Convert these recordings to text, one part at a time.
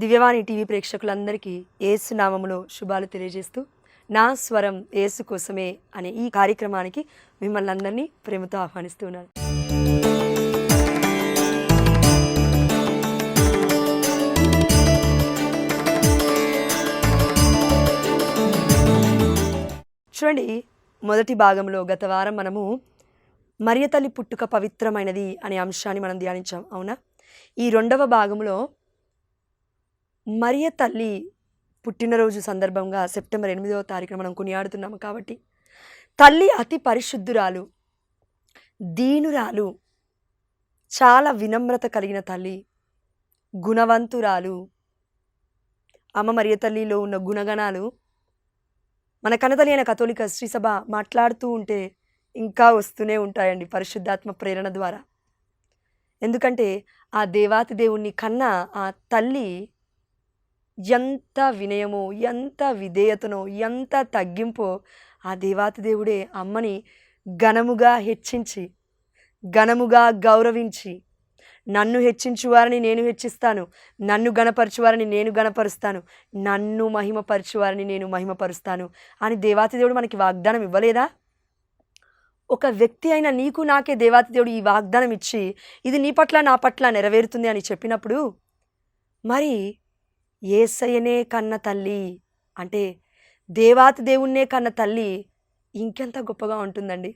దివ్యవాణి TV ప్రేక్షకులందరికీ యేసు నామములో శుభాలు తెలియజేస్తూ నా స్వరం యేసు కోసమే అనే ఈ కార్యక్రమానికి మిమ్మల్ని అందరినీ ప్రేమతో ఆహ్వానిస్తున్నాను. చూడండి, మొదటి భాగంలో గత వారం మనము మరియ తల్లి పుట్టుక పవిత్రమైనది అనే అంశాన్ని మనం ధ్యానించాం, అవునా? ఈ రెండవ భాగంలో మరియ తల్లి పుట్టినరోజు సందర్భంగా సెప్టెంబర్ 8వ తారీఖున మనం కొనియాడుతున్నాము కాబట్టి తల్లి అతి పరిశుద్ధురాలు, దీనురాలు, చాలా వినమ్రత కలిగిన తల్లి, గుణవంతురాలు. అమ్మ మరియ తల్లిలో ఉన్న గుణగణాలు మన కన్నతల్లి అయిన కథోలిక శ్రీసభ మాట్లాడుతూ ఉంటే ఇంకా వస్తూనే ఉంటాయండి పరిశుద్ధాత్మ ప్రేరణ ద్వారా. ఎందుకంటే ఆ దేవాతి దేవుణ్ణి కన్నా ఆ తల్లి ఎంత వినయమో, ఎంత విధేయతనో, ఎంత తగ్గింపో ఆ దేవాతి దేవుడే అమ్మని ఘనముగా హెచ్చించి, ఘనముగా గౌరవించి, నన్ను హెచ్చించువారని నేను హెచ్చిస్తాను, నన్ను గణపరచువారని నేను గణపరుస్తాను, నన్ను మహిమపరచువారని నేను మహిమపరుస్తాను అని దేవాతి దేవుడు మనకి వాగ్దానం ఇవ్వలేదా? ఒక వ్యక్తి అయిన నీకు నాకే దేవాతి దేవుడు ఈ వాగ్దానం ఇచ్చి ఇది నీ పట్ల నా పట్ల నెరవేరుతుంది అని చెప్పినప్పుడు మరి యేసయ్యనే కన్న తల్లి అంటే దేవాతి దేవుణ్ణే కన్న తల్లి ఇంకెంత గొప్పగా ఉంటుందండి.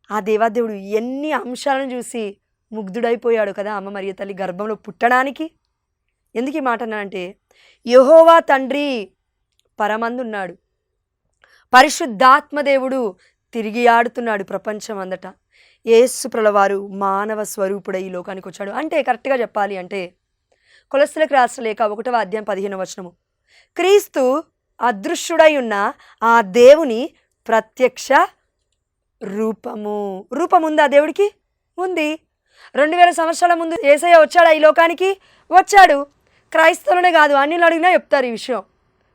ఆ దేవాతి దేవుడు ఎన్ని అంశాలను చూసి ముగ్ధుడైపోయాడు కదా అమ్మ మరియ తల్లి గర్భంలో పుట్టడానికి. ఎందుకు ఈ మాట అన్నానంటే, యెహోవా తండ్రి పరమందున్నాడు, పరిశుద్ధాత్మదేవుడు తిరిగి ఆడుతున్నాడు ప్రపంచం అందట. యేసు ప్రభువారు మానవ స్వరూపుడై ఈ లోకానికి వచ్చాడు. అంటే కరెక్ట్గా చెప్పాలి అంటే కొలస్సీలకు రాసిన లేఖ 1వ అధ్యాయం 15వ వచనము, క్రీస్తు అదృశ్యుడై ఉన్న ఆ దేవుని ప్రత్యక్ష రూపము. రూపముందా దేవుడికి? ఉంది. 2000 సంవత్సరాల ముందు యేసయ్య వచ్చాడా ఈ లోకానికి? వచ్చాడు. క్రైస్తవులనే కాదు, అన్యులు అడిగినా చెప్తారు ఈ విషయం,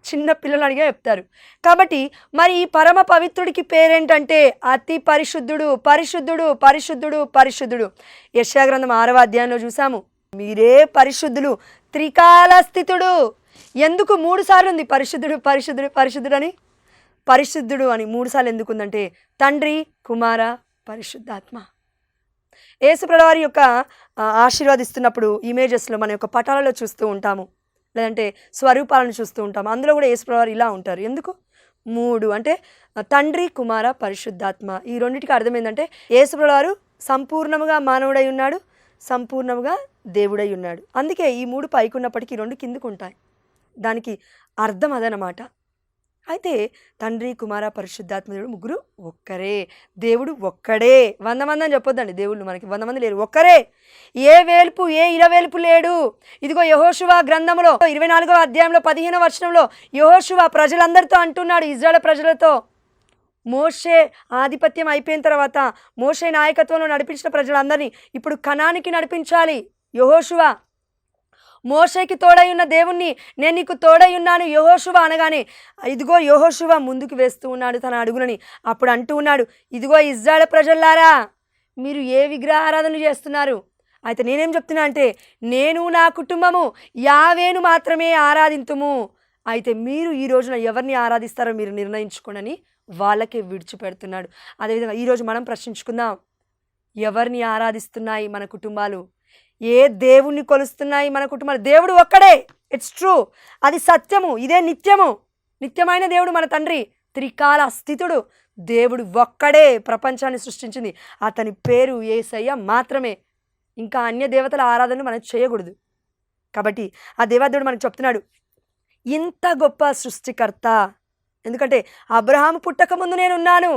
చిన్న పిల్లలు అడిగా చెప్తారు. కాబట్టి మరి ఈ పరమ పవిత్రుడికి పేరేంటంటే అతి పరిశుద్ధుడు, పరిశుద్ధుడు, పరిశుద్ధుడు, పరిశుద్ధుడు. యెషయా గ్రంథం 6వ అధ్యాయంలో చూసాము, మీరే పరిశుద్ధులు, త్రికాల స్థితుడు. ఎందుకు 3 సార్లు ఉంది పరిశుద్ధుడు పరిశుద్ధుడు పరిశుద్ధుడు అని? పరిశుద్ధుడు అని 3 సార్లు ఎందుకుందంటే తండ్రి, కుమార, పరిశుద్ధాత్మ. యేసు ప్రభువారి యొక్క ఆశీర్వాదిస్తున్నప్పుడు ఇమేజెస్లో మన యొక్క పటాలలో చూస్తూ ఉంటాము, లేదంటే స్వరూపాలను చూస్తూ ఉంటాము. అందులో కూడా యేసు ప్రభువారు ఇలా ఉంటారు. ఎందుకు? 3 అంటే తండ్రి, కుమార, పరిశుద్ధాత్మ. ఈ రెండింటికి అర్థం ఏంటంటే యేసు ప్రభువారు సంపూర్ణముగా మానవుడై ఉన్నాడు, సంపూర్ణముగా దేవుడై ఉన్నాడు. అందుకే ఈ 3 పైకి ఉన్నప్పటికీ 2 కిందకు ఉంటాయి. దానికి అర్థం అదనమాట. అయితే తండ్రి, కుమార, పరిశుద్ధాత్మ దేవుడు ముగ్గురు ఒక్కరే. దేవుడు ఒక్కడే. 100 మంది అని చెప్పొద్దండి, దేవుళ్ళు మనకి 100 మంది లేరు, ఒక్కరే. ఏ వేల్పు, ఏ ఇరవేల్పు లేడు. ఇదిగో యెహోషువ గ్రంథంలో 24వ అధ్యాయంలో 15వ వచనంలో యెహోషువ ప్రజలందరితో అంటున్నాడు, ఇజ్రాయేల్ ప్రజలతో. మోషే ఆధిపత్యం అయిపోయిన తర్వాత మోషే నాయకత్వంలో నడిపించిన ప్రజలందరినీ ఇప్పుడు కనానికి నడిపించాలి యెహోషువ. మోషేకి తోడై ఉన్న దేవుణ్ణి నేను నీకు తోడై ఉన్నాను యెహోషువ అనగానే ఇదిగో యెహోషువ ముందుకు వేస్తూ ఉన్నాడు తన అడుగులని. అప్పుడు అంటూ ఉన్నాడు, ఇదిగో ఇజ్రాయేల్ ప్రజల్లారా, మీరు ఏ విగ్రహారాధన చేస్తున్నారు? అయితే నేనేం చెప్తున్నా అంటే, నేను నా కుటుంబము యావేను మాత్రమే ఆరాధింతుము. అయితే మీరు ఈ రోజున ఎవరిని ఆరాధిస్తారో మీరు నిర్ణయించుకోండి వాళ్ళకే విడిచిపెడుతున్నాడు. అదేవిధంగా ఈరోజు మనం ప్రశ్నించుకుందాం, ఎవరిని ఆరాధిస్తున్నాయి మన కుటుంబాలు? ఏ దేవుణ్ణి కొలుస్తున్నాయి మన కుటుంబాలు? దేవుడు ఒక్కడే, ఇట్స్ ట్రూ, అది సత్యము, ఇదే నిత్యము. నిత్యమైన దేవుడు మన తండ్రి, త్రికాల స్థితుడు దేవుడు ఒక్కడే ప్రపంచాన్ని సృష్టించింది. అతని పేరు యేసయ్య మాత్రమే. ఇంకా అన్య దేవతల ఆరాధన మనం చేయకూడదు. కాబట్టి ఆ దేవదేవుడు మనకు చెప్తున్నాడు, ఇంత గొప్ప సృష్టికర్త. ఎందుకంటే అబ్రహాము పుట్టక ముందు నేనున్నాను.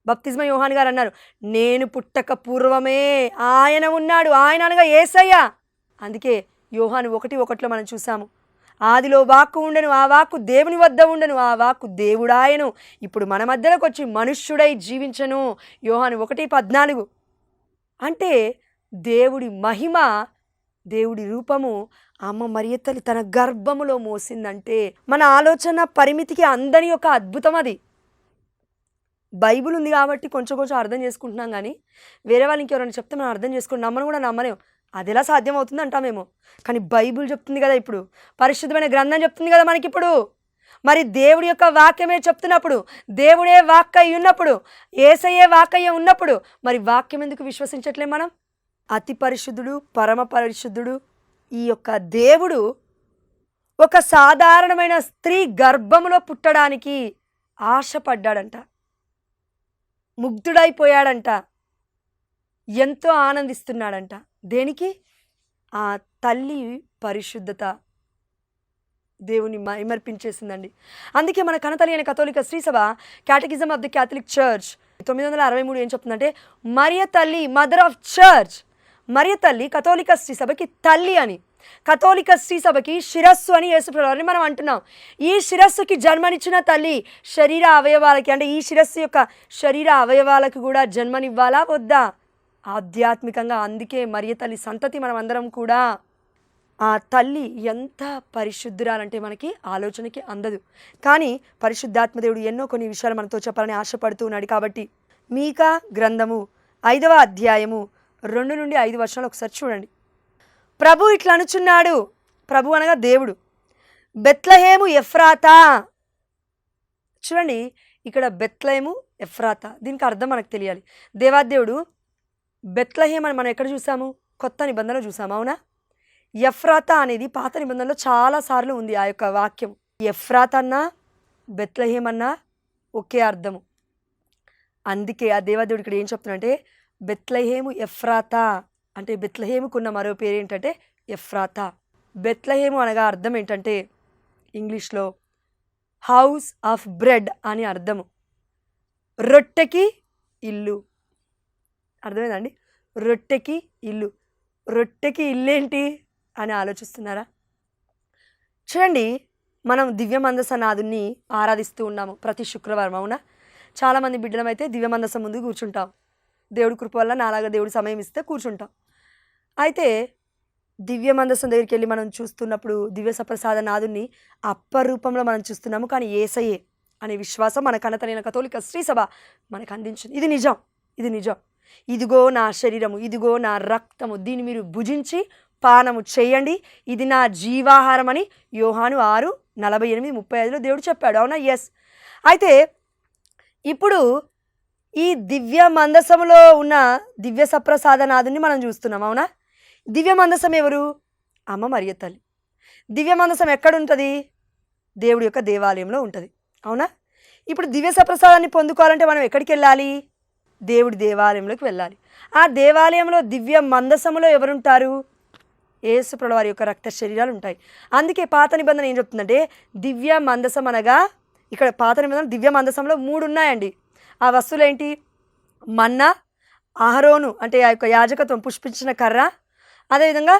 బప్తిస్మ యోహాన్ గారు అన్నారు, నేను పుట్టక పూర్వమే ఆయన ఉన్నాడు. ఆయన అనగా యేసయ్య. అందుకే యోహాను 1:1లో మనం చూసాము, ఆదిలో వాక్కు ఉండెను, ఆ వాక్కు దేవుని వద్ద ఉండెను, ఆ వాక్కు దేవుడాయను, ఇప్పుడు మన మధ్యలోకి వచ్చి మనుష్యుడై జీవించను. యోహాను 1:14. అంటే దేవుడి మహిమ, దేవుడి రూపము అమ్మ మరియ తల్లి తన గర్భములో మోసిందంటే మన ఆలోచన పరిమితికి అందని ఒక అద్భుతం అది. బైబిల్ ఉంది కాబట్టి కొంచెం అర్థం చేసుకుంటున్నాం, కానీ వేరే వాళ్ళు ఇంకెవరైనా చెప్తే మనం అర్థం చేసుకుని నమ్మను కూడా నమ్మలేం. అది ఎలా సాధ్యమవుతుంది అంటామేమో, కానీ బైబిల్ చెప్తుంది కదా, ఇప్పుడు పరిశుద్ధమైన గ్రంథం చెప్తుంది కదా మనకిప్పుడు. మరి దేవుడి యొక్క వాక్యమే చెప్తున్నప్పుడు, దేవుడే వాక్కయ్య ఉన్నప్పుడు, యేసయ్యే వాక్కయ్య ఉన్నప్పుడు, మరి వాక్యం ఎందుకు విశ్వసించట్లే మనం? అతి పరిశుద్ధుడు, పరమ పరిశుద్ధుడు ఈ యొక్క దేవుడు ఒక సాధారణమైన స్త్రీ గర్భములో పుట్టడానికి ఆశపడ్డాడంట, ముగ్ధుడైపోయాడంట, ఎంతో ఆనందిస్తున్నాడంట. దేనికి? ఆ తల్లి పరిశుద్ధత దేవుని మైమర్పించేసిందండి. అందుకే మన కనతల్లి అయిన కథోలిక శ్రీసభ catechism of the Catholic Church 963 ఏం చెప్తుందంటే, మరియ తల్లి, మదర్ ఆఫ్ చర్చ్, మరియ తల్లి కథోలిక శ్రీసభకి తల్లి అని, కథోలిక శ్రీసభకి శిరస్సు అని యేసుప్రభుని మనం అంటున్నాం. ఈ శిరస్సుకి జన్మనిచ్చిన తల్లి శరీర అవయవాలకి, అంటే ఈ శిరస్సు యొక్క శరీర అవయవాలకు కూడా జన్మనివ్వాలా వద్దా? ఆధ్యాత్మికంగా. అందుకే మరియ తల్లి సంతతి మనం అందరం కూడా. ఆ తల్లి ఎంత పరిశుద్ధురాలంటే మనకి ఆలోచనకి అందదు. కానీ పరిశుద్ధాత్మదేవుడు ఎన్నో కొన్ని విషయాలు మనతో చెప్పాలని ఆశపడుతూ ఉన్నాడు. కాబట్టి మీకా గ్రంథము 5వ అధ్యాయము 2 నుండి 5 వచనాలు ఒకసారి చూడండి. ప్రభు ఇట్లా అనుచున్నాడు, ప్రభు అనగా దేవుడు, బెత్లహేము ఎఫ్రాతా. చూడండి, ఇక్కడ బెత్లహేము ఎఫ్రాతా, దీనికి అర్థం మనకు తెలియాలి. దేవాదేవుడు బెత్లహేమ్ అని మనం ఎక్కడ చూసాము? కొత్త నిబంధనలో చూసాము, అవునా? ఎఫ్రాతా అనేది పాత నిబంధనలో చాలాసార్లు ఉంది ఆ యొక్క వాక్యం. ఎఫ్రాతా అన్నా బెత్లహేమ్ అన్నా ఒకే అర్థము. అందుకే ఆ దేవాదేవుడు ఇక్కడ ఏం చెప్తున్నాడంటే, బెత్లహేము ఎఫ్రాతా అంటే బెత్లహేముకున్న మరో పేరు ఏంటంటే ఎఫ్రాతా. బెత్లహేము అనగా అర్థం ఏంటంటే ఇంగ్లీష్లో హౌస్ ఆఫ్ బ్రెడ్ అని అర్థము. రొట్టెకి ఇల్లు. అర్థమైందండి? రొట్టెకి ఇల్లు. రొట్టెకి ఇల్లేంటి అని ఆలోచిస్తున్నారా? చూడండి, మనం దివ్య మందసనాథుని ఆరాధిస్తూ ఉన్నాము ప్రతి శుక్రవారం, అవునా? చాలామంది బిడ్డలమైతే దివ్య మందసం ముందు కూర్చుంటాం. దేవుడి కృప వల్ల నాలాగా దేవుడు సమయం ఇస్తే కూర్చుంటాం. అయితే దివ్య మందసం దగ్గరికి వెళ్ళి మనం చూస్తున్నప్పుడు దివ్య సప్రసాద నాథుని అప్పరూపంలో మనం చూస్తున్నాము. కానీ యేసయ్యే అనే విశ్వాసం మన కనతలైన కథోలిక శ్రీసభ మనకు అందించింది. ఇది నిజం, ఇది నిజం. ఇదిగో నా శరీరము, ఇదిగో నా రక్తము, దీన్ని మీరు భుజించి పానము చేయండి, ఇది నా జీవాహారం అని యోహాను 6:48-35 దేవుడు చెప్పాడు, అవునా? ఎస్. అయితే ఇప్పుడు ఈ దివ్య మందసములో ఉన్న దివ్య సప్రసాదనాథుని మనం చూస్తున్నాం, అవునా? దివ్య మందసం ఎవరు? అమ్మ మరియ తల్లి. దివ్య మందసం ఎక్కడుంటుంది? దేవుడి యొక్క దేవాలయంలో ఉంటుంది, అవునా? ఇప్పుడు దివ్య సప్రసాదాన్ని పొందుకోవాలంటే మనం ఎక్కడికి వెళ్ళాలి? దేవుడి దేవాలయంలోకి వెళ్ళాలి. ఆ దేవాలయంలో దివ్య మందసములో ఎవరుంటారు? యేసు ప్రభువు వారి యొక్క రక్త శరీరాలు ఉంటాయి. అందుకే పాత నిబంధన ఏం చెప్తుందంటే, దివ్య మందసం అనగా, ఇక్కడ పాత నిబంధన దివ్య మందసంలో 3 ఉన్నాయండి. ఆ వస్తువులు ఏంటి? మన్నా, అహరోను అంటే ఆ యొక్క యాజకత్వం పుష్పించిన కర్ర, అదేవిధంగా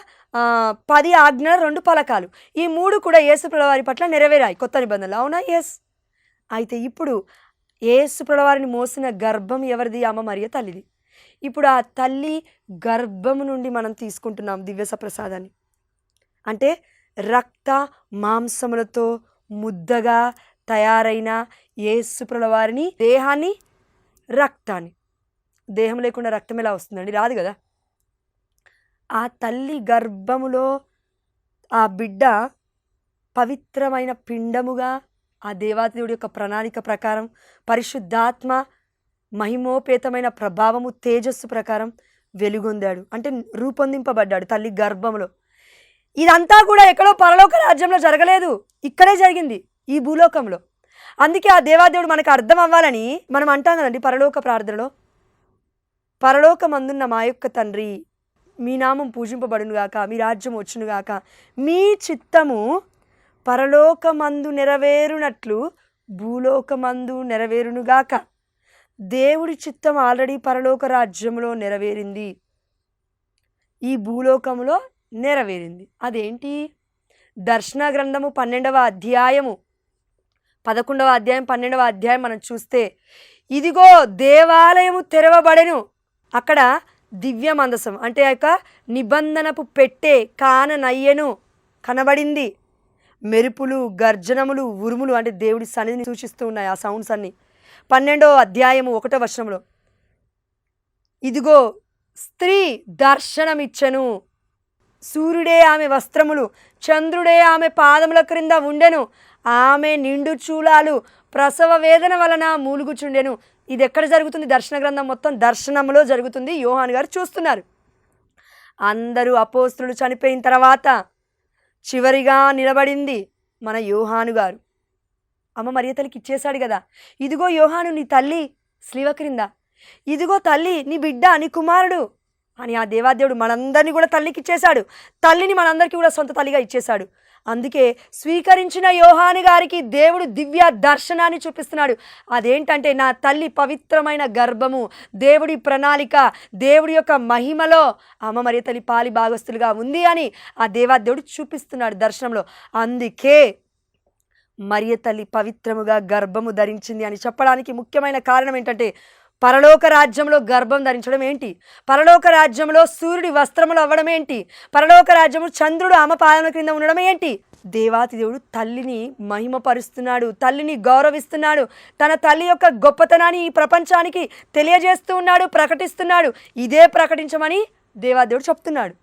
10 ఆజ్ఞల 2 పలకాలు. ఈ 3 కూడా యేసు ప్రభువు వారి పట్ల నెరవేరాయి కొత్త నిబంధనలు, అవునా? ఎస్. అయితే ఇప్పుడు యేసు ప్రభువు వారిని మోసిన గర్భం ఎవరిది? అమ్మ మరియ తల్లిది. ఇప్పుడు ఆ తల్లి గర్భము నుండి మనం తీసుకుంటున్నాం దివ్య సప్రసాదాన్ని. అంటే రక్త మాంసములతో ముద్దగా తయారైన యేసు ప్రభువు వారిని దేహాన్ని, రక్తాన్ని. దేహం లేకుండా రక్తం ఎలా వస్తుందండి? రాదు కదా. ఆ తల్లి గర్భములో ఆ బిడ్డ పవిత్రమైన పిండముగా ఆ దేవాదేవుడి యొక్క ప్రణాళిక ప్రకారం, పరిశుద్ధాత్మ మహిమోపేతమైన ప్రభావము తేజస్సు ప్రకారం వెలుగొందాడు, అంటే రూపొందింపబడ్డాడు తల్లి గర్భంలో. ఇదంతా కూడా ఎక్కడో పరలోక రాజ్యంలో జరగలేదు, ఇక్కడే జరిగింది, ఈ భూలోకంలో. అందుకే ఆ దేవాదేవుడు మనకు అర్థం అవ్వాలని మనం అంటాం కదండి పరలోక ప్రార్థనలో, పరలోకమందున్న మా యొక్క తండ్రి, మీ నామం పూజింపబడునుగాక, మీ రాజ్యం వచ్చునుగాక, మీ చిత్తము పరలోకమందు నెరవేరునట్లు భూలోకమందు నెరవేరునుగాక. దేవుడి చిత్తం ఆల్రెడీ పరలోక రాజ్యంలో నెరవేరింది, ఈ భూలోకంలో నెరవేరింది. అదేంటి? దర్శన గ్రంథము 12వ అధ్యాయము 11వ అధ్యాయం 12వ అధ్యాయం మనం చూస్తే, ఇదిగో దేవాలయము తెరవబడెను. అక్కడ దివ్య మందసం అంటే ఆ యొక్క నిబంధనపు పెట్టే కాననయ్యెను కనబడింది. మెరుపులు, గర్జనములు, ఉరుములు అంటే దేవుడి సన్నిధిని సూచిస్తూ ఉన్నాయి ఆ సౌండ్స్ అన్ని. 12వ అధ్యాయము 1వ వచనంలో, ఇదిగో స్త్రీ దర్శనమిచ్చెను. సూర్యుడే ఆమె వస్త్రములు, చంద్రుడే ఆమె పాదముల క్రింద ఉండెను. ఆమె నిండు చూలాలు ప్రసవ వేదన వలన మూలుగుచుండెను. ఇది ఎక్కడ జరుగుతుంది? దర్శన గ్రంథం మొత్తం దర్శనంలో జరుగుతుంది. యోహాను గారు చూస్తున్నారు. అందరూ అపోస్తులు చనిపోయిన తర్వాత చివరిగా నిలబడింది మన యోహాను గారు. అమ్మ మరియ తల్లికి ఇచ్చేశాడు కదా, ఇదిగో యోహాను నీ తల్లి స్లీవ క్రింద, ఇదిగో తల్లి నీ బిడ్డ నీ కుమారుడు అని ఆ దేవాదేవుడు మనందరినీ కూడా తల్లికి ఇచ్చేశాడు. తల్లిని మనందరికీ కూడా సొంత తల్లిగా ఇచ్చేశాడు. అందుకే స్వీకరించిన యోహాను గారికి దేవుడు దివ్య దర్శనాన్ని చూపిస్తున్నాడు. అదేంటంటే నా తల్లి పవిత్రమైన గర్భము, దేవుడి ప్రణాళిక, దేవుడి యొక్క మహిమలో అమ్మ మరియ తల్లి పాలి భాగస్తులుగా ఉంది అని ఆ దేవాదేవుడు చూపిస్తున్నాడు దర్శనంలో. అందుకే మరియ తల్లి పవిత్రముగా గర్భము ధరించింది అని చెప్పడానికి ముఖ్యమైన కారణం ఏంటంటే, పరలోక రాజ్యంలో గర్భం ధరించడం ఏంటి, పరలోక రాజ్యంలో సూర్యుడి వస్త్రములు అవ్వడం ఏంటి, పరలోక రాజ్యంలో చంద్రుడు ఆమె పాదముల క్రింద ఉండడం ఏంటి? దేవాతి దేవుడు తల్లిని మహిమపరుస్తున్నాడు, తల్లిని గౌరవిస్తున్నాడు, తన తల్లి యొక్క గొప్పతనాన్ని ఈ ప్రపంచానికి తెలియజేస్తూ ఉన్నాడు, ప్రకటిస్తున్నాడు. ఇదే ప్రకటించమని దేవాదేవుడు చెప్తున్నాడు.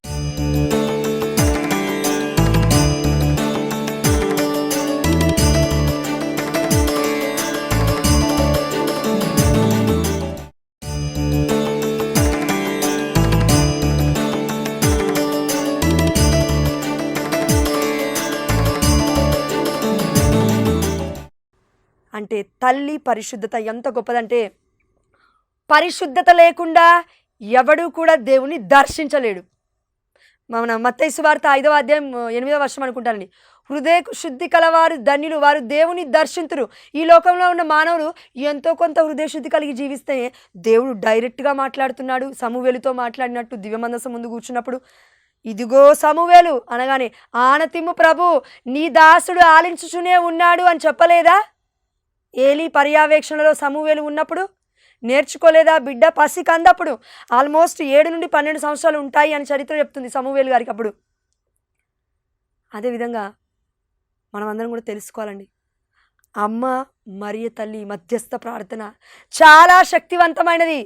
అంటే తల్లి పరిశుద్ధత ఎంత గొప్పదంటే, పరిశుద్ధత లేకుండా ఎవడు కూడా దేవుని దర్శించలేడు. మన మత్తయి సువార్త 5వ అధ్యాయం 8వ వచనం అనుకుంటానండి. హృదయ శుద్ధి కలవారు ధన్యులు, వారు దేవుని దర్శింతురు. ఈ లోకంలో ఉన్న మానవులు ఎంతో కొంత హృదయ శుద్ధి కలిగి జీవిస్తే దేవుడు డైరెక్ట్గా మాట్లాడుతున్నాడు. సమూవేలుతో మాట్లాడినట్టు దివ్యమందసం ముందు కూర్చున్నప్పుడు, ఇదిగో సమూవేలు అనగానే ఆనతిమ్ము ప్రభు నీ దాసుడు ఆలించుచునే ఉన్నాడు అని చెప్పలేదా? ఏలీ పర్యవేక్షణలో సమూవేలు ఉన్నప్పుడు నేర్చుకోలేదా? బిడ్డ పసి కందప్పుడు ఆల్మోస్ట్ 7 నుండి 12 సంవత్సరాలు ఉంటాయి అని చరిత్ర చెప్తుంది సమూవేలు గారికి. అప్పుడు అదేవిధంగా మనమందరం కూడా తెలుసుకోవాలండి, అమ్మ మరియ తల్లి మధ్యస్థ ప్రార్థన చాలా శక్తివంతమైనది.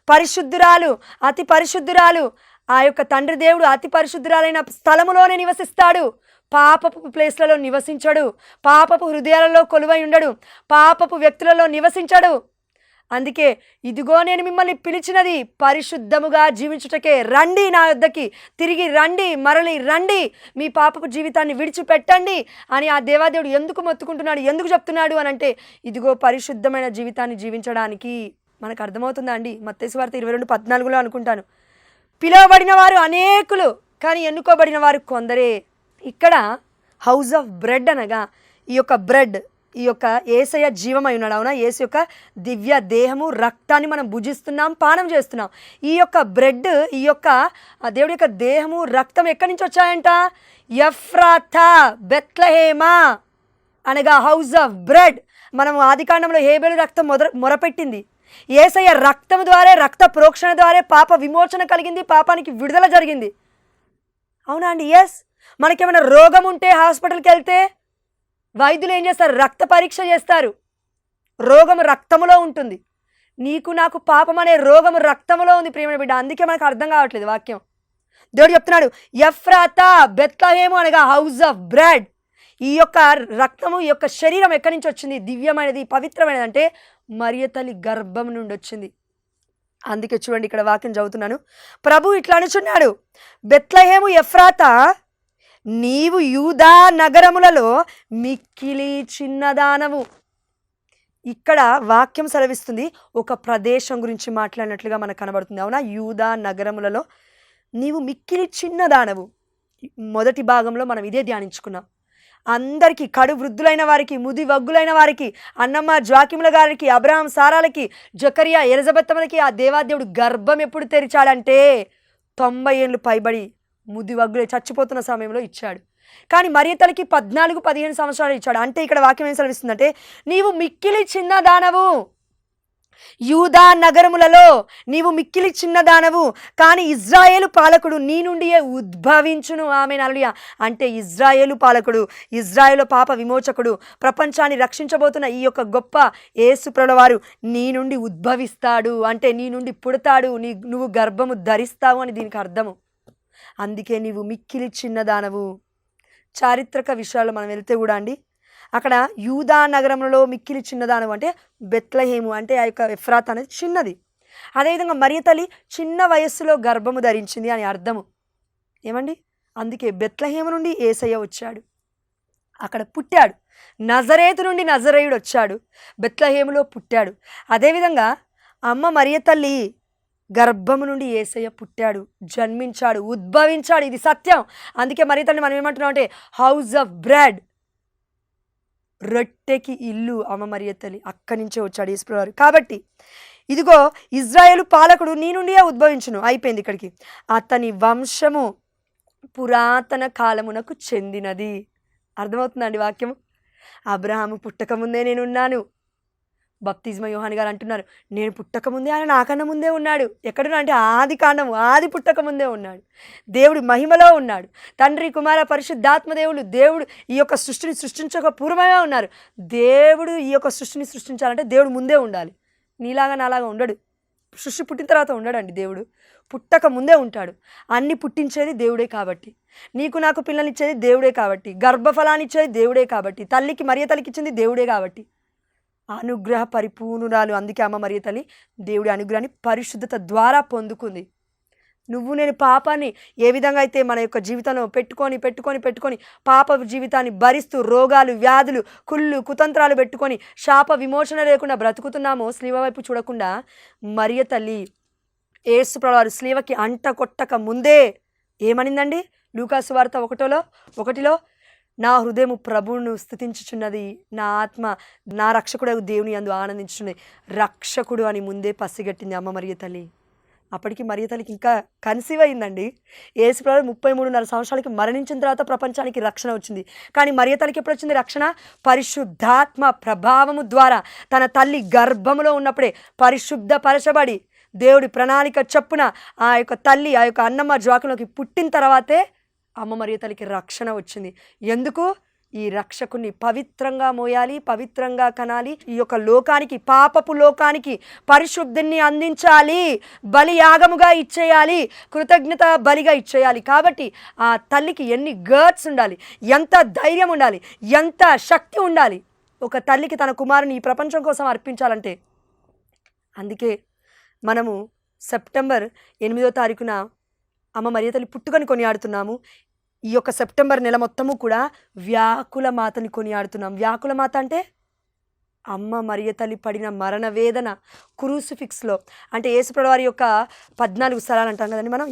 పరిశుద్ధురాలు, అతి పరిశుద్ధురాలు. ఆ యొక్క తండ్రి దేవుడు అతి పరిశుద్ధురాలైన స్థలములోనే నివసిస్తాడు. పాపపు ప్లేస్లలో నివసించడు, పాపపు హృదయాలలో కొలువై ఉండడు, పాపపు వ్యక్తులలో నివసించడు. అందుకే ఇదిగో నేను మిమ్మల్ని పిలిచినది పరిశుద్ధముగా జీవించుటకే, రండి నా యొద్దకి, తిరిగి రండి, మరలి రండి, మీ పాపపు జీవితాన్ని విడిచిపెట్టండి అని ఆ దేవాదేవుడు ఎందుకు మొత్తుకుంటున్నాడు, ఎందుకు చెప్తున్నాడు అని అంటే, ఇదిగో పరిశుద్ధమైన జీవితాన్ని జీవించడానికి. మనకు అర్థమవుతుందా అండి? మత్తయి సువార్త 22:14 అనుకుంటాను. పిలువబడిన వారు అనేకులు, కానీ ఎన్నుకోబడిన వారు కొందరే. ఇక్కడ హౌస్ ఆఫ్ బ్రెడ్ అనగా ఈ యొక్క బ్రెడ్, ఈ యొక్క యేసయ్య జీవమై ఉన్నాడు. అవునా? యేసు యొక్క దివ్య దేహము రక్తాన్ని మనం భుజిస్తున్నాం, పానం చేస్తున్నాం. ఈ యొక్క బ్రెడ్, ఈ యొక్క దేవుడి యొక్క దేహము రక్తం ఎక్కడి నుంచి వచ్చాయంట? ఎఫ్రాతా, బెత్లెహేమా అనగా హౌస్ ఆఫ్ బ్రెడ్. మనం ఆదికాండంలో హేబెలు రక్తం మొరపెట్టింది. యేసయ్య రక్తం ద్వారా, రక్త ప్రోక్షణ ద్వారా పాప విమోచన కలిగింది, పాపానికి విడుదల జరిగింది. అవునా అండి? ఎస్. మనకేమైనా రోగం ఉంటే హాస్పిటల్కి వెళ్తే వైద్యులు ఏం చేస్తారు? రక్త పరీక్ష చేస్తారు. రోగం రక్తములో ఉంటుంది. నీకు నాకు పాపం అనే రోగము రక్తములో ఉంది ప్రియమైన బిడ్డ. అందుకే మనకు అర్థం కావట్లేదు వాక్యం. దేవుడు చెప్తున్నాడు ఎఫ్రాతా, బెత్లెహేము అనగా హౌస్ ఆఫ్ బ్రెడ్. ఈ యొక్క రక్తము, ఈ యొక్క శరీరం ఎక్కడి నుంచి వచ్చింది? దివ్యమైనది, పవిత్రమైనది. అంటే మరియ తల్లి గర్భం నుండి వచ్చింది. అందుకే చూడండి ఇక్కడ వాక్యం చదువుతున్నాను. ప్రభు ఇట్లా అనుచున్నాడు, బెత్లెహేము ఎఫ్రాతా, నీవు యూదా నగరములలో మిక్కిలి చిన్నదానవు. ఇక్కడ వాక్యం సెలవిస్తుంది, ఒక ప్రదేశం గురించి మాట్లాడినట్లుగా మనకు కనబడుతుంది. అవునా? యూదా నగరములలో నీవు మిక్కిలి చిన్నదానవు. మొదటి భాగంలో మనం ఇదే ధ్యానించుకున్నాం. అందరికీ, కడు వృద్ధులైన వారికి, ముది వగ్గులైన వారికి, అన్నమ్మ జాకిముల గారికి, అబ్రహాం సారాలకి, జకరియా ఎలిజబెత్తమ్మలకి ఆ దేవాదేవుడు గర్భం ఎప్పుడు తెరిచాడంటే 90 ఏళ్ళు పైబడి ముది వగ్గులే చచ్చిపోతున్న సమయంలో ఇచ్చాడు. కానీ మరియ తల్లికి 14-15 సంవత్సరాలు ఇచ్చాడు. అంటే ఇక్కడ వాక్యం ఏం సెలవిస్తుందంటే, నీవు మిక్కిలి చిన్నదానవు, యూదా నగరములలో నీవు మిక్కిలి చిన్నదానవు, కానీ ఇజ్రాయేలు పాలకుడు నీ నుండియే ఉద్భవించును. ఆమేన్, హల్లెలూయా. అంటే ఇజ్రాయేలు పాలకుడు, ఇజ్రాయేలు పాప విమోచకుడు, ప్రపంచాన్ని రక్షించబోతున్న ఈ యొక్క గొప్ప యేసు ప్రభువారు నీ నుండి ఉద్భవిస్తాడు. అంటే నీ నుండి పుడతాడు, నువ్వు గర్భము ధరిస్తావు అని దీనికి అర్థము. అందుకే నీవు మిక్కిలి చిన్నదానవు. చారిత్రక విషయాల్లో మనం వెళ్తే కూడా అండి, అక్కడ యూదా నగరంలో మిక్కిలి చిన్నదానవు అంటే బెత్లెహేము అంటే ఆ యొక్క ఎఫ్రాత్ అనేది చిన్నది. అదేవిధంగా మరియ తల్లి చిన్న వయస్సులో గర్భము ధరించింది అని అర్థము. ఏమండి, అందుకే బెత్లెహేము నుండి యేసయ్య వచ్చాడు, అక్కడ పుట్టాడు. నజరేతు నుండి నజరేయుడు వచ్చాడు, బెత్లెహేములో పుట్టాడు. అదేవిధంగా అమ్మ మరియ తల్లి గర్భము నుండి యేసయ్య పుట్టాడు, జన్మించాడు, ఉద్భవించాడు. ఇది సత్యం. అందుకే మరియ తల్లి మనం ఏమంటున్నాం అంటే హౌస్ ఆఫ్ బ్రెడ్, రొట్టెకి ఇల్లు అమ్మ మరియ తల్లి. అక్కడి నుంచే వచ్చాడు యేసుప్రభువారు. కాబట్టి ఇదిగో ఇజ్రాయేలు పాలకుడు నీ నుండియే ఉద్భవించును. అయిపోయింది ఇక్కడికి. అతని వంశము పురాతన కాలమునకు చెందినది. అర్థమవుతుందండి వాక్యము? అబ్రహాము పుట్టకముందే నేనున్నాను. బప్తిస్మ యోహాను గారు అంటున్నారు, నేను పుట్టకముందే ఆయన నాకన్నా ముందే ఉన్నాడు. ఎక్కడున్నా అంటే ఆది కాండము, ఆది పుట్టకముందే ఉన్నాడు. దేవుడు మహిమలో ఉన్నాడు. తండ్రి, కుమార, పరిశుద్ధాత్మ దేవుడు ఈ యొక్క సృష్టిని సృష్టించక పూర్వమే ఉన్నారు. దేవుడు ఈ యొక్క సృష్టిని సృష్టించాలంటే దేవుడు ముందే ఉండాలి. నీలాగా నాలాగా ఉండడు. సృష్టి పుట్టిన తర్వాత ఉండడండి. దేవుడు పుట్టక ముందే ఉంటాడు. అన్ని పుట్టించేది దేవుడే కాబట్టి, నీకు నాకు పిల్లనిచ్చేది దేవుడే కాబట్టి, గర్భఫలాన్ని ఇచ్చేది దేవుడే కాబట్టి, తల్లికి మరియ తల్లికి ఇచ్చింది దేవుడే కాబట్టి అనుగ్రహ పరిపూర్ణురాలు. అందుకే అమ్మ మరియ తల్లి దేవుడి అనుగ్రహాన్ని పరిశుద్ధత ద్వారా పొందుకుంది. నువ్వు నేను పాపాన్ని ఏ విధంగా అయితే మన యొక్క జీవితంలో పెట్టుకొని పాప జీవితాన్ని భరిస్తూ రోగాలు, వ్యాధులు, కుళ్ళు, కుతంత్రాలు పెట్టుకొని శాప విమోచన లేకుండా బ్రతుకుతున్నామో, స్లీవ వైపు చూడకుండా మరియ తల్లి యేసు ప్రభువారు స్లీవకి అంట కొట్టక ముందే ఏమనిందండి? లూకాసు వార్త 1:1 నా హృదయము ప్రభువును స్తుతించుచున్నది, నా ఆత్మ నా రక్షకుడు దేవుని యందు ఆనందించుచున్నది. రక్షకుడు అని ముందే పసిగట్టింది అమ్మ మరియ తల్లి. అప్పటికి మరియ తల్లికి ఇంకా కన్సీవ్ అయిందండి. యేసు ప్రభువు 33.5 సంవత్సరాలకి మరణించిన తర్వాత ప్రపంచానికి రక్షణ వచ్చింది. కానీ మరియ తల్లికి ఎప్పుడు వచ్చింది రక్షణ? పరిశుద్ధాత్మ ప్రభావము ద్వారా తన తల్లి గర్భములో ఉన్నప్పుడే పరిశుద్ధపరచబడి దేవుడి ప్రణాళిక చొప్పున ఆ యొక్క తల్లి ఆ యొక్క అన్నమ్మ జ్వాకంలోకి పుట్టిన తర్వాతే అమ్మ మరియ తల్లికి రక్షణ వచ్చింది. ఎందుకు? ఈ రక్షకుని పవిత్రంగా మోయాలి, పవిత్రంగా కనాలి, ఈ యొక్క లోకానికి, పాపపు లోకానికి పరిశుద్ధిని అందించాలి, బలియాగముగా ఇచ్చేయాలి, కృతజ్ఞత బలిగా ఇచ్చేయాలి. కాబట్టి ఆ తల్లికి ఎన్ని గర్డ్స్ ఉండాలి, ఎంత ధైర్యం ఉండాలి, ఎంత శక్తి ఉండాలి ఒక తల్లికి తన కుమారుని ఈ ప్రపంచం కోసం అర్పించాలంటే. అందుకే మనము సెప్టెంబర్ 8వ తారీఖున అమ్మ మరియ తల్లి పుట్టుకని కొనియాడుతున్నాము. ఈ యొక్క సెప్టెంబర్ నెల మొత్తము కూడా వ్యాకుల మాతని కొనియాడుతున్నాం. వ్యాకుల మాత అంటే అమ్మ మరియ తల్లి పడిన మరణ వేదన క్రూసిఫిక్స్లో, అంటే యేసుప్రభువు వారి యొక్క 14 స్థలాలు అంటాం కదండి మనం.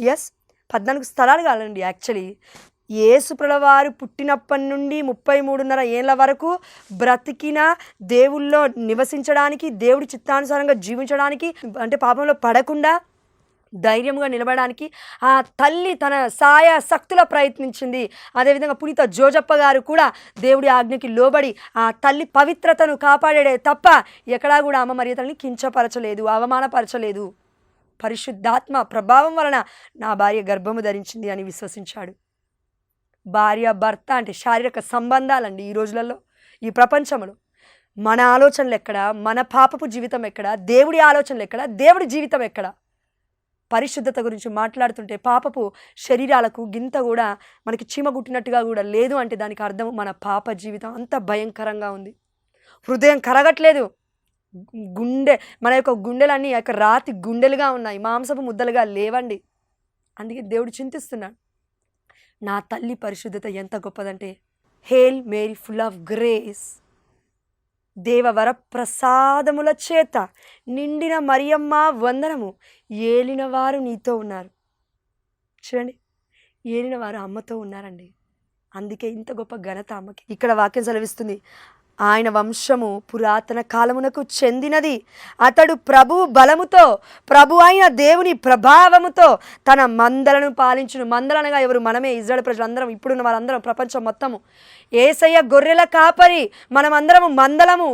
14 స్థలాలు కాదండి. యాక్చువల్లీ యేసుప్రభువు వారు పుట్టినప్పటి నుండి 33.5 ఏళ్ళ వరకు బ్రతికిన, దేవుల్లో నివసించడానికి, దేవుడి చిత్తానుసారంగా జీవించడానికి, అంటే పాపంలో పడకుండా ధైర్యంగా నిలబడడానికి ఆ తల్లి తన సాయ శక్తుల ప్రయత్నించింది. అదేవిధంగా పునీత జోజప్ప గారు కూడా దేవుడి ఆజ్ఞకి లోబడి ఆ తల్లి పవిత్రతను కాపాడాడే తప్ప ఎక్కడా కూడా అమ్మ మరియ తల్లిని కించపరచలేదు, అవమానపరచలేదు. పరిశుద్ధాత్మ ప్రభావం వలన నా భార్య గర్భము ధరించింది అని విశ్వసించాడు. భార్య భర్త అంటే శారీరక సంబంధాలండి. ఈ రోజులలో, ఈ ప్రపంచంలో మన ఆలోచనలు ఎక్కడ, మన పాపపు జీవితం ఎక్కడ, దేవుడి ఆలోచనలు ఎక్కడ, దేవుడి జీవితం ఎక్కడ? పరిశుద్ధత గురించి మాట్లాడుతుంటే పాపపు శరీరాలకు గింత కూడా మనకి చీమ గుట్టినట్టుగా కూడా లేదు అంటే దానికి అర్థం మన పాప జీవితం అంత భయంకరంగా ఉంది. హృదయం కరగట్లేదు. మన యొక్క గుండెలన్నీ యొక్క రాతి గుండెలుగా ఉన్నాయి, మాంసపు ముద్దలుగా లేవండి. అందుకే దేవుడు చింతిస్తున్నాడు. నా తల్లి పరిశుద్ధత ఎంత గొప్పదంటే, hail Mary full of grace, దేవవర ప్రసాదముల చేత నిండిన మరియమ్మ వందనము, ఏలిన వారు నీతో ఉన్నారు. చూడండి, ఏలిన వారు అమ్మతో ఉన్నారండి. అందుకే ఇంత గొప్ప ఘనత అమ్మకి. ఇక్కడ వాక్యం సెలవిస్తుంది, ఆయన వంశము పురాతన కాలమునకు చెందినది, అతడు ప్రభు బలముతో, ప్రభు అయిన దేవుని ప్రభావముతో తన మందలను పాలించును. మందలనగా ఎవరు? మనమే, ఇజ్రాయేల్ ప్రజలందరం, ఇప్పుడున్న వాళ్ళందరం, ప్రపంచం మొత్తము. యేసయ్య గొర్రెల కాపరి, మనమందరము మందలము,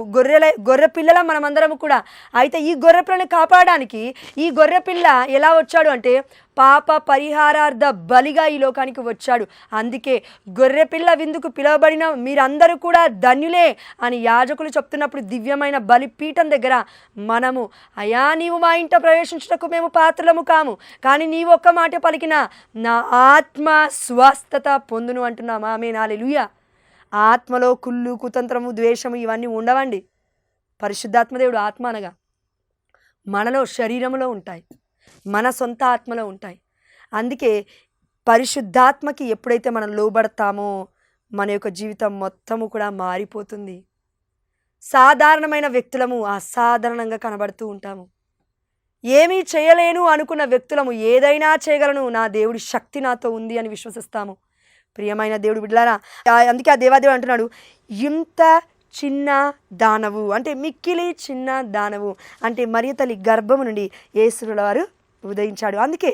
గొర్రె పిల్లల మనమందరము కూడా. అయితే ఈ గొర్రె పిల్లని కాపాడడానికి ఈ గొర్రె పిల్ల ఎలా వచ్చాడు అంటే పాప పరిహారార్థ బలిగా ఈ లోకానికి వచ్చాడు. అందుకే గొర్రెపిల్ల విందుకు పిలువబడిన మీరందరూ కూడా ధన్యులే అని యాజకులు చెప్తున్నప్పుడు దివ్యమైన బలిపీఠం దగ్గర మనము, అయా నీవు మా ఇంట ప్రవేశించుటకు మేము పాత్రలము కాము, కానీ నీవు ఒక్క మాట పలికినా నా ఆత్మ స్వస్థత పొందును అంటున్నామా? ఆమేన్, హల్లెలూయా. ఆత్మలో కుళ్ళు, కుతంత్రము, ద్వేషము ఇవన్నీ ఉండవండి. పరిశుద్ధాత్మదేవుడు ఆత్మ అనగా మనలో శరీరంలో ఉంటాయి, మన సొంత ఆత్మలో ఉంటాయి. అందుకే పరిశుద్ధాత్మకి ఎప్పుడైతే మనం లోబడతామో మన యొక్క జీవితం మొత్తము కూడా మారిపోతుంది. సాధారణమైన వ్యక్తులము అసాధారణంగా కనబడుతూ ఉంటాము. ఏమీ చేయలేను అనుకున్న వ్యక్తులము ఏదైనా చేయగలను, నా దేవుడి శక్తి నాతో ఉంది అని విశ్వసిస్తాము. ప్రియమైన దేవుడు బిడ్డలారా, అందుకే ఆ దేవాదేవుడు అంటున్నాడు, ఇంత చిన్న దానవు అంటే మిక్కిలి చిన్న దానవు అంటే మరియ తల్లి గర్భము నుండి యేసుల వారు ఉదయించాడు. అందుకే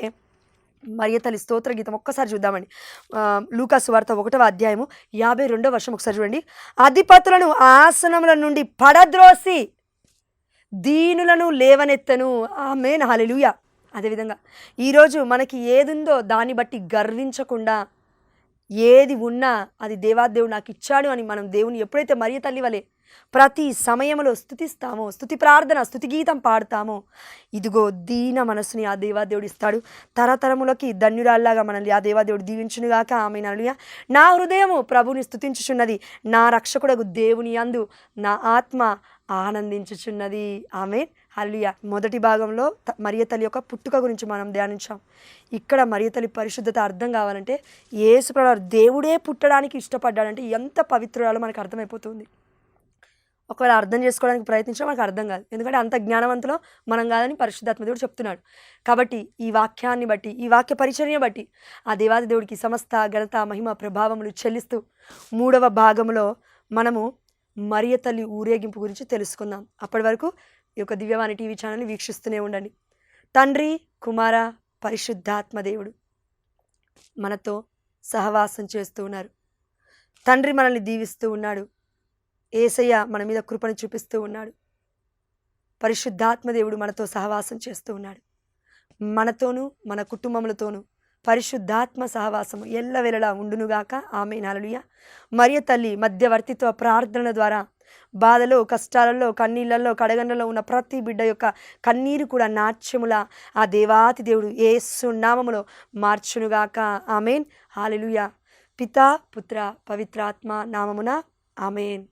మరియ తల్లి స్తోత్ర గీతం ఒక్కసారి చూద్దామండి. లూకా సువార్త 1వ అధ్యాయము 52వ వచనం ఒకసారి చూడండి. అధిపతులను ఆసనముల నుండి పడద్రోసి దీనులను లేవనెత్తను. ఆమేన్, హల్లెలూయా. అదేవిధంగా ఈరోజు మనకి ఏదుందో దాన్ని బట్టి గర్వించకుండా, ఏది ఉన్నా అది దేవాదేవుడు నాకు ఇచ్చాడు అని మనం దేవుని ఎప్పుడైతే మరియ తల్లి వలె ప్రతి సమయంలో స్తుతిస్తామో, స్తుతి ప్రార్థన, స్తుతి గీతం పాడతామో, ఇదిగో దీన మనసుని ఆ దేవాదేవుడు ఇస్తాడు. తరతరములకి ధన్యురాల్లాగా మనల్ని ఆ దేవాదేవుడు దీవించునుగాక. ఆమేన్, హల్లెలూయా. నా హృదయము ప్రభుని స్తుతించుచున్నది, నా రక్షకుడగు దేవుని యందు నా ఆత్మ ఆనందించుచున్నది. ఆమేన్, హల్లెలూయా. మొదటి భాగంలో మరియ తల్లి యొక్క పుట్టుక గురించి మనం ధ్యానించాం. ఇక్కడ మరియ తల్లి పరిశుద్ధత అర్థం కావాలంటే యేసు ప్రభువు దేవుడే పుట్టడానికి ఇష్టపడ్డాడంటే ఎంత పవిత్రురాలో మనకు అర్థమైపోతుంది. ఒకవేళ అర్థం చేసుకోవడానికి ప్రయత్నించినా మనకు అర్థం కాదు, ఎందుకంటే అంత జ్ఞానవంతులో మనం కాదని పరిశుద్ధాత్మదేవుడు చెప్తున్నాడు. కాబట్టి ఈ వాక్యాన్ని బట్టి, ఈ వాక్య పరిచర్య బట్టి ఆ దేవాది దేవుడికి సమస్త ఘనత, మహిమ, ప్రభావములు చెల్లిస్తూ 3వ భాగంలో మనము మరియ తల్లి ఊరేగింపు గురించి తెలుసుకుందాం. అప్పటి వరకు ఈ యొక్క దివ్యవాణి టీవీ ఛానల్ని వీక్షిస్తూనే ఉండండి. తండ్రి, కుమార, పరిశుద్ధాత్మ దేవుడు మనతో సహవాసం చేస్తూ ఉన్నారు. తండ్రి మనల్ని దీవిస్తూ ఉన్నాడు. యేసయ్య మన మీద కృపను చూపిస్తూ ఉన్నాడు. పరిశుద్ధాత్మ దేవుడు మనతో సహవాసం చేస్తూ ఉన్నాడు. మనతోనూ మన కుటుంబములతోనూ పరిశుద్ధాత్మ సహవాసము ఎల్లవేళలా ఉండునుగాక. ఆమేన్, హల్లెలూయా. మరియ తల్లి మధ్యవర్తిత్వ ప్రార్థనల ద్వారా బాధలో, కష్టాలలో, కన్నీళ్లలో, కడగండ్లలో ఉన్న ప్రతి బిడ్డ యొక్క కన్నీరు కూడా నాట్యములా ఆ దేవాతి దేవుడు యేసు నామములో మార్చునుగాక. ఆమేన్, హల్లెలూయా. పితా, పుత్ర, పవిత్రాత్మ నామమున ఆమేన్.